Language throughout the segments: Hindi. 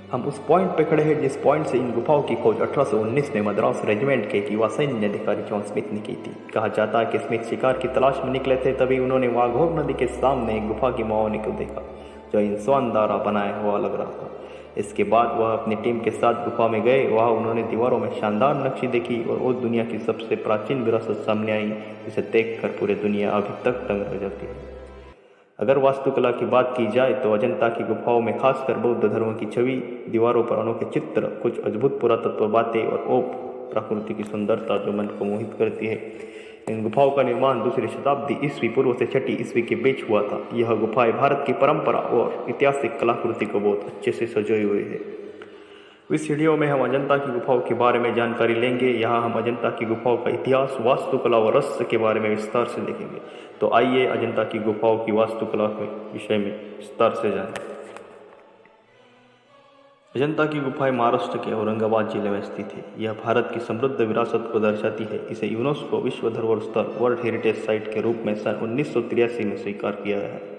हम उस पॉइंट पे खड़े हैं जिस पॉइंट से इन गुफाओं की खोज 1819 में मद्रास रेजिमेंट के एक युवा सैन्य अधिकारी जॉन स्मिथ ने की थी। कहा जाता है कि स्मिथ शिकार की तलाश में निकले थे, तभी उन्होंने वाघोर नदी के सामने एक गुफा की मुहावनी को देखा जो इंसान द्वारा बनाया हुआ लग रहा था। इसके बाद वह अपनी टीम के साथ गुफा में गए। वहाँ उन्होंने दीवारों में शानदार नक्शी देखी और उस दुनिया की सबसे प्राचीन विरासत सामने आई जिसे देखकर पूरी दुनिया अभी तक दंग रह जाती है। अगर वास्तुकला की बात की जाए तो अजंता की गुफाओं में खासकर बौद्ध धर्म की छवि, दीवारों पर अनोखे चित्र, कुछ अद्भुत पुरातत्व बातें और प्रकृति की सुंदरता जो मन को मोहित करती है। इन गुफाओं का निर्माण दूसरी शताब्दी ईस्वी पूर्व से छठी ईस्वी के बीच हुआ था। यह गुफाएं भारत की परंपरा और ऐतिहासिक कलाकृति को बहुत अच्छे से सजोई हुई है। इस वीडियो में हम अजंता की गुफाओं के बारे में जानकारी लेंगे। यहाँ हम अजंता की गुफाओं का इतिहास, वास्तुकला और रहस्य के बारे में विस्तार से देखेंगे। तो आइए अजंता की गुफाओं की वास्तुकला के विषय में विस्तार से जानें। अजंता की गुफाएं महाराष्ट्र के औरंगाबाद जिले में स्थित है। यह भारत की समृद्ध विरासत को दर्शाती है। इसे यूनेस्को विश्व धरोहर स्थल वर्ल्ड हेरिटेज साइट के रूप में सन 1983 में स्वीकार किया गया है।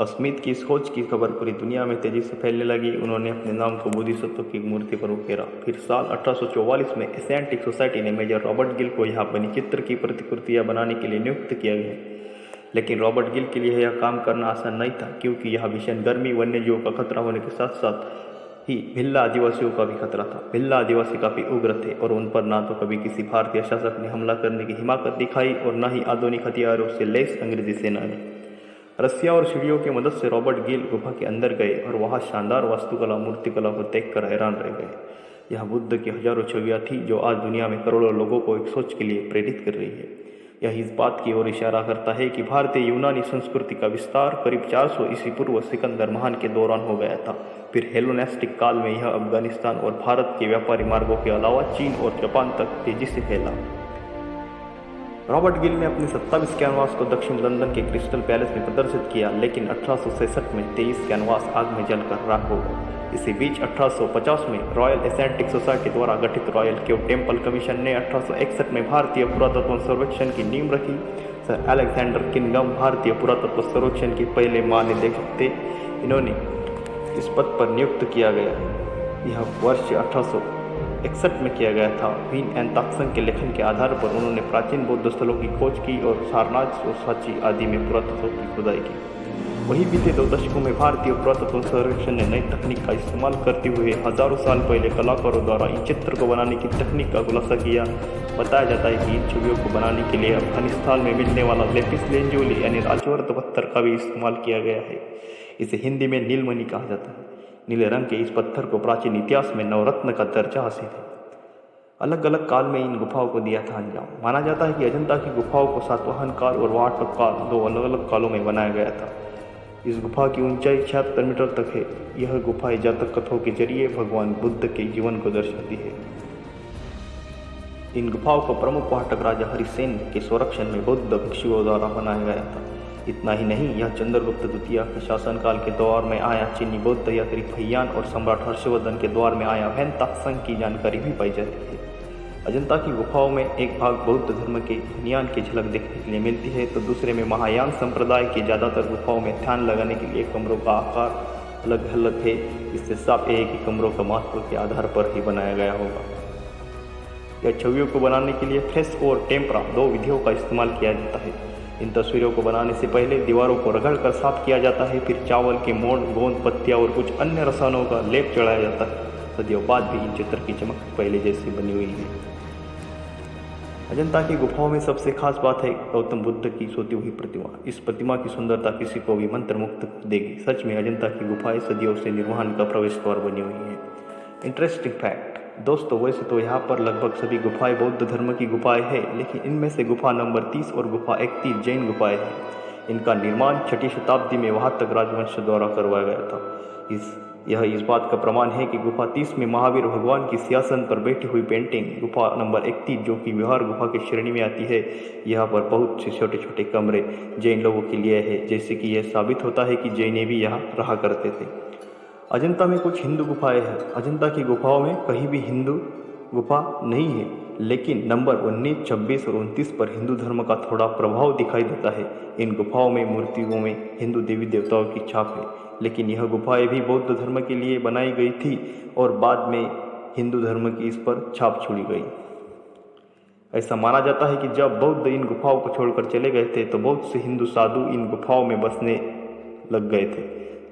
स्मिथ की इस खोज की खबर पूरी दुनिया में तेजी से फैलने लगी। उन्होंने अपने नाम को बोधिसत्व की मूर्ति पर उकेरा। फिर साल 1844 में एशियाटिक सोसाइटी ने मेजर रॉबर्ट गिल को यहाँ बनी चित्र की प्रतिकृतियाँ बनाने के लिए नियुक्त किया गया। लेकिन रॉबर्ट गिल के लिए यह काम करना आसान नहीं था, क्योंकि यह भीषण गर्मी, वन्यजीवों का खतरा होने के साथ साथ ही भिल्ला आदिवासियों का भी खतरा था। भिल्ला आदिवासी काफ़ी उग्र थे और उन पर ना तो कभी किसी भारतीय शासक ने हमला करने की हिम्मत दिखाई और न ही आधुनिक हथियारों से लैस अंग्रेजी सेना ने। रस्सियाँ और सीढ़ियों की मदद से रॉबर्ट गिल गुफा के अंदर गए और वहाँ शानदार वास्तुकला, मूर्तिकला को देखकर हैरान रह गए। यह बुद्ध की हजारों छवियाँ थी जो आज दुनिया में करोड़ों लोगों को एक सोच के लिए प्रेरित कर रही है। यह इस बात की ओर इशारा करता है कि भारतीय यूनानी संस्कृति का विस्तार करीब 400 ईस्वी पूर्व सिकंदर महान के दौरान हो गया था। फिर हेलोनेस्टिक काल में यह अफगानिस्तान और भारत के व्यापारी मार्गों के अलावा चीन और जापान तक तेजी से फैला। रॉबर्ट गिल ने अपने 27 कैनवास को दक्षिण लंदन के क्रिस्टल पैलेस में प्रदर्शित किया, लेकिन 1866 में 23 कैनवास आग में जलकर राख हो गए। इसी बीच 1850 में रॉयल एशियाटिक सोसाइटी द्वारा गठित रॉयल केव टेम्पल कमीशन ने 1861 में भारतीय पुरातत्व सर्वेक्षण की नींव रखी। सर अलेक्जेंडर किनगम भारतीय पुरातत्व सर्वेक्षण के पहले महानिदेशक थे। इन्होंने इस पद पर नियुक्त किया गया। यह वर्ष 1861 में किया गया था। वीन एन ताक्संग के लेखन के आधार पर उन्होंने प्राचीन बौद्ध स्थलों की खोज की और सारनाथ और सांची आदि में पुरातत्व की खुदाई की। वही बीते 2 दशकों में भारतीय पुरातत्व सर्वेक्षण ने नई तकनीक का इस्तेमाल करते हुए हजारों साल पहले कलाकारों द्वारा इन चित्र को बनाने की तकनीक का खुलासा किया। बताया जाता है कि इन छवियों को बनाने के लिए अफगानिस्तान में मिलने वाला लेपिस लेंजुली यानी राजवर्त पत्थर का भी इस्तेमाल किया गया है। इसे हिंदी में नीलमणि कहा जाता है। नीले रंग के इस पत्थर को प्राचीन इतिहास में नवरत्न का दर्जा हासिल है। अलग अलग काल में इन गुफाओं को दिया था अंजाम। माना जाता है कि अजंता की गुफाओं को सातवाहन काल और वाटक काल, 2 अलग अलग कालों में बनाया गया था। इस गुफा की ऊंचाई 76 मीटर तक है। यह गुफाएं जातक कथाओं के जरिए भगवान बुद्ध के जीवन को दर्शाती है। इन गुफाओं को प्रमुख वाटक राजा हरिसेन के संरक्षण में बौद्ध भिक्षुओं द्वारा बनाया गया था। इतना ही नहीं, यह चंद्रगुप्त द्वितीय के शासनकाल के दौर में आया चीनी बौद्ध यात्री फहियान और सम्राट हर्षवर्धन के दौर में आया वैन ताक्संग की जानकारी भी पाई जाती है। अजंता की गुफाओं में एक भाग बौद्ध धर्म के ध्यान की झलक देखने के लिए मिलती है, तो दूसरे में महायान संप्रदाय की ज़्यादातर गुफाओं में ध्यान लगाने के लिए कमरों का आकार अलग अलग है। इससे साफ है कि कमरों का महत्व के आधार पर ही बनाया गया होगा। यह छवियों को बनाने के लिए फ्रेस और टेम्परा 2 विधियों का इस्तेमाल किया जाता है। इन तस्वीरों को बनाने से पहले दीवारों को रगड़कर साफ किया जाता है। फिर चावल के मोड़, गोंद, पत्तियाँ और कुछ अन्य रसायनों का लेप चढ़ाया जाता है। सदियों बाद भी इन चित्र की चमक पहले जैसी बनी हुई है। अजंता की गुफाओं में सबसे खास बात है गौतम बुद्ध की सोती हुई प्रतिमा। इस प्रतिमा की सुंदरता किसी को भी मंत्रमुग्ध कर देगी। सच में अजंता की गुफाएं सदियों से निर्वाण का प्रवेश द्वार बनी हुई है। इंटरेस्टिंग फैक्ट दोस्तों, वैसे तो यहाँ पर लगभग सभी गुफाएं बौद्ध धर्म की गुफाएं हैं, लेकिन इनमें से गुफा नंबर 30 और गुफा 31 जैन गुफाएं हैं। इनका निर्माण 6ठी शताब्दी में वाहतक राजवंश द्वारा करवाया गया था। यह इस बात का प्रमाण है कि गुफा 30 में महावीर भगवान की सिंहासन पर बैठी हुई पेंटिंग, गुफा नंबर 31 जो कि विहार गुफा की श्रेणी में आती है, यहाँ पर बहुत से छोटे छोटे कमरे जैन लोगों के लिए है, जैसे कि यह साबित होता है कि जैन भी यहाँ रहा करते थे। अजंता में कुछ हिंदू गुफाएं हैं। अजंता की गुफाओं में कहीं भी हिंदू गुफा नहीं है, लेकिन नंबर 19, 26 और 29 पर हिंदू धर्म का थोड़ा प्रभाव दिखाई देता है। इन गुफाओं में मूर्तियों में हिंदू देवी देवताओं की छाप है, लेकिन यह गुफाएं भी बौद्ध धर्म के लिए बनाई गई थी और बाद में हिंदू धर्म की इस पर छाप छोड़ी गई। ऐसा माना जाता है कि जब बौद्ध इन गुफाओं को छोड़कर चले गए थे तो बहुत से हिंदू साधु इन गुफाओं में बसने लग गए थे,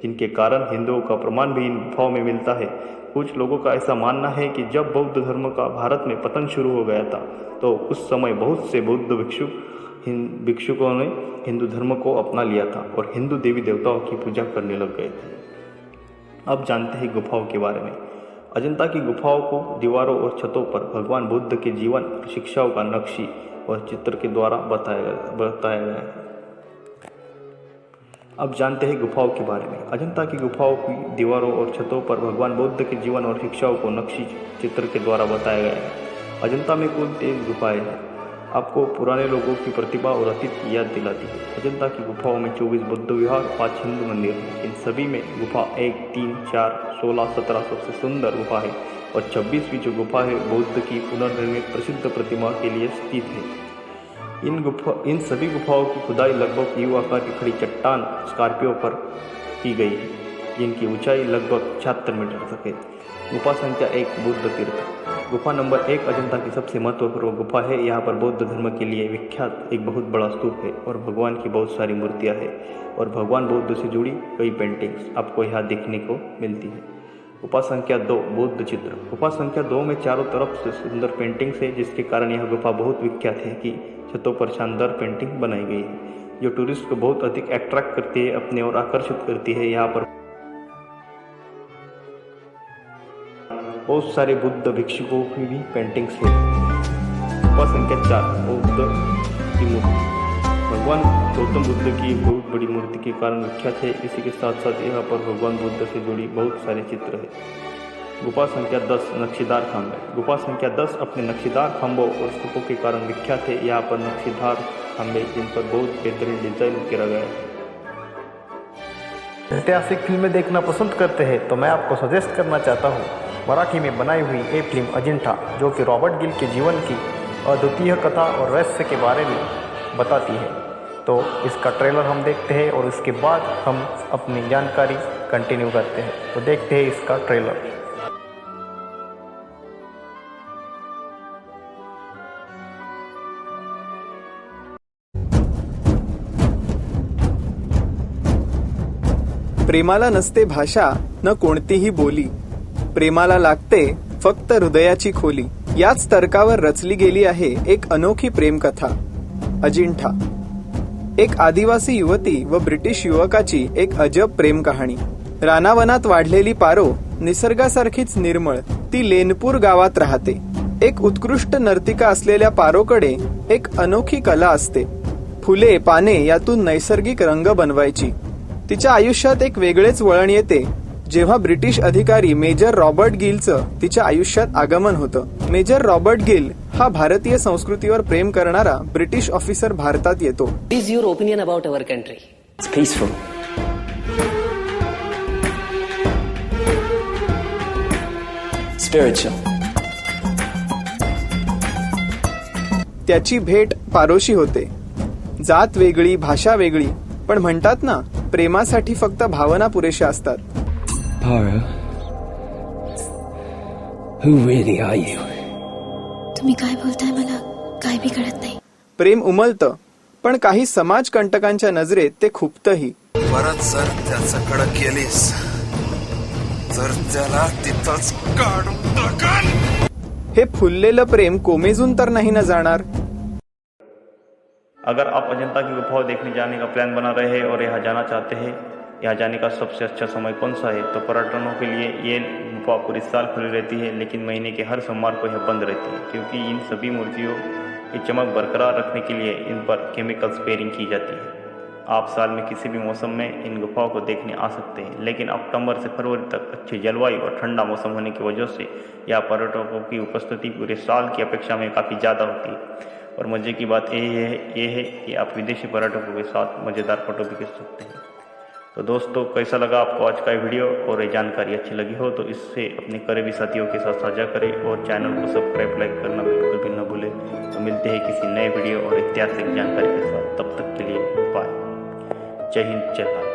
जिनके कारण हिंदुओं का प्रमाण भी इन गुफाओं में मिलता है। कुछ लोगों का ऐसा मानना है कि जब बौद्ध धर्म का भारत में पतन शुरू हो गया था तो उस समय बहुत से बौद्ध भिक्षुकों ने हिंदू धर्म को अपना लिया था और हिंदू देवी देवताओं की पूजा करने लग गए थे। अब जानते हैं गुफाओं के बारे में। अजंता की गुफाओं को दीवारों और छतों पर भगवान बुद्ध के जीवन और शिक्षाओं का नक्शी और चित्र के द्वारा बताया गया है। अब जानते हैं गुफाओं के बारे में। अजंता की गुफाओं की दीवारों और छतों पर भगवान बुद्ध के जीवन और शिक्षाओं को नक्शी चित्र के द्वारा बताया गया है। अजंता में कुल 23 गुफाएं हैं। आपको पुराने लोगों की प्रतिभा और अतीत की याद दिलाती है। अजंता की गुफाओं में 24 बुद्ध विहार, 5 हिंदू मंदिर हैं। इन सभी में गुफा 1, 3, 4, 16, 17 सबसे सुंदर गुफा है और 26वीं जो गुफा है बुद्ध की पुनर्निर्मित प्रसिद्ध प्रतिमा के लिए स्थित है। इन सभी गुफाओं की खुदाई लगभग यू आकार की खड़ी चट्टान स्कॉर्पियो पर की गई है, जिनकी ऊंचाई लगभग 76 मीटर तक है। गुफा संख्या 1 बुद्ध तीर्थ। गुफा नंबर 1 अजंता की सबसे महत्वपूर्ण गुफा है। यहाँ पर बौद्ध धर्म के लिए विख्यात एक बहुत बड़ा स्तूप है और भगवान की बहुत सारी मूर्तियाँ हैं और भगवान बुद्ध से जुड़ी कई पेंटिंग्स आपको यहाँ देखने को मिलती है। गुफा संख्या 2 बुद्ध चित्र। गुफा संख्या 2 में चारों तरफ से सुंदर पेंटिंग्स है, जिसके कारण यह गुफा बहुत विख्यात है कि छतों पर शानदार पेंटिंग बनाई गई है जो टूरिस्ट को बहुत अधिक अट्रैक्ट करती है, अपने और आकर्षित करती है। यहाँ पर बहुत सारे बुद्ध भिक्षुकों की भी पेंटिंग्स है। गुफा संख्या 4 बौद्ध की मूर्ति। भगवान गौतम बुद्ध की बहुत बड़ी मूर्ति के कारण विख्यात है। इसी के साथ साथ यहाँ पर भगवान बुद्ध से जुड़ी बहुत सारे चित्र है। गुफा संख्या 10 नक्शीदार खंभे। गुफा संख्या 10 अपने नक्शीदार खंभों और स्तूपों के कारण विख्यात है। यहाँ पर नक्शीदार खंभे जिन पर बहुत बेहतरीन डिजाइन किया गया है। ऐतिहासिक फिल्में देखना पसंद करते हैं तो मैं आपको सजेस्ट करना चाहता हूँ मराठी में बनाई हुई ये फिल्म अजिंठा, जो कि रॉबर्ट गिल के जीवन की अद्वितीय कथा और रहस्य के बारे में बताती है। तो इसका ट्रेलर हम देखते हैं और इसके बाद हम अपनी जानकारी कंटिन्यू करते हैं। तो देखते हैं इसका ट्रेलर। प्रेमाला नसते भाषा न कोणतीही बोली, प्रेमाला लागते फक्त हृदयाची खोली। याच तर्कावर रचली गेली आहे एक अनोखी प्रेमकथा अजिंठा। एक आदिवासी युवती व ब्रिटिश युवकाची एक अजब प्रेम कहाणी। रानावनात वाढलेली पारो निसर्गासारखीच निर्मळ ती लेनपूर गावात राहते। एक उत्कृष्ट नर्तिका असलेल्या पारोकडे एक अनोखी कला असते, फुले पाने यातून नैसर्गिक रंग बनवायची। तिच्या आयुष्यात एक वेगळेच वळण येते जेव्हा ब्रिटिश अधिकारी मेजर रॉबर्ट गिलचं तिच्या आयुष्यात आगमन होतं। मेजर रॉबर्ट गिल हा भारतीय संस्कृतीवर प्रेम करणारा ब्रिटिश ऑफिसर भारतात येतो। What is your opinion about our country? It's peaceful. Spiritual. त्याची भेट पारोशी होते। जात वेगळी, भाषा वेगळी, पण म्हणतात ना प्रेमासाठी फक्त भावना पुरेशा असतात। Paro, who really are you? तुम्ही काय बोलताय मला काय बी कळत नाही। प्रेम उमलतं, पण काही समाज कंटकांच्या नजरेत ते खुपतंही। परत जर त्याचं कडक केलीस तर त्याला तिथंच काढून टाकाल। हे फुललेलं प्रेम कोमेजून तर नाही ना जाणार। अगर आप अजंता की गुफाओं देखने जाने का प्लान बना रहे हैं और यहाँ जाना चाहते हैं, यहाँ जाने का सबसे अच्छा समय कौन सा है, तो पर्यटकों के लिए ये गुफा पूरी साल खुली रहती है, लेकिन महीने के हर सोमवार को यह बंद रहती है, क्योंकि इन सभी मूर्तियों की चमक बरकरार रखने के लिए इन पर केमिकल स्पेयरिंग की जाती है। आप साल में किसी भी मौसम में इन गुफाओं को देखने आ सकते हैं, लेकिन अक्टूबर से फरवरी तक अच्छी जलवायु और ठंडा मौसम होने की वजह से यहाँ पर्यटकों की उपस्थिति पूरे साल की अपेक्षा में काफ़ी ज़्यादा होती है। और मज़े की बात ये है कि आप विदेशी पर्यटकों के साथ मज़ेदार फोटो भी खींच सकते हैं। तो दोस्तों, कैसा लगा आपको आज का वीडियो और ये जानकारी अच्छी लगी हो तो इससे अपने करीबी साथियों के साथ साझा करें और चैनल को सब्सक्राइब लाइक करना बिल्कुल भी न भूलें। तो मिलते हैं किसी नए वीडियो और ऐतिहासिक जानकारी के साथ, तब तक के लिए बाय। जय हिंद, जय भारत।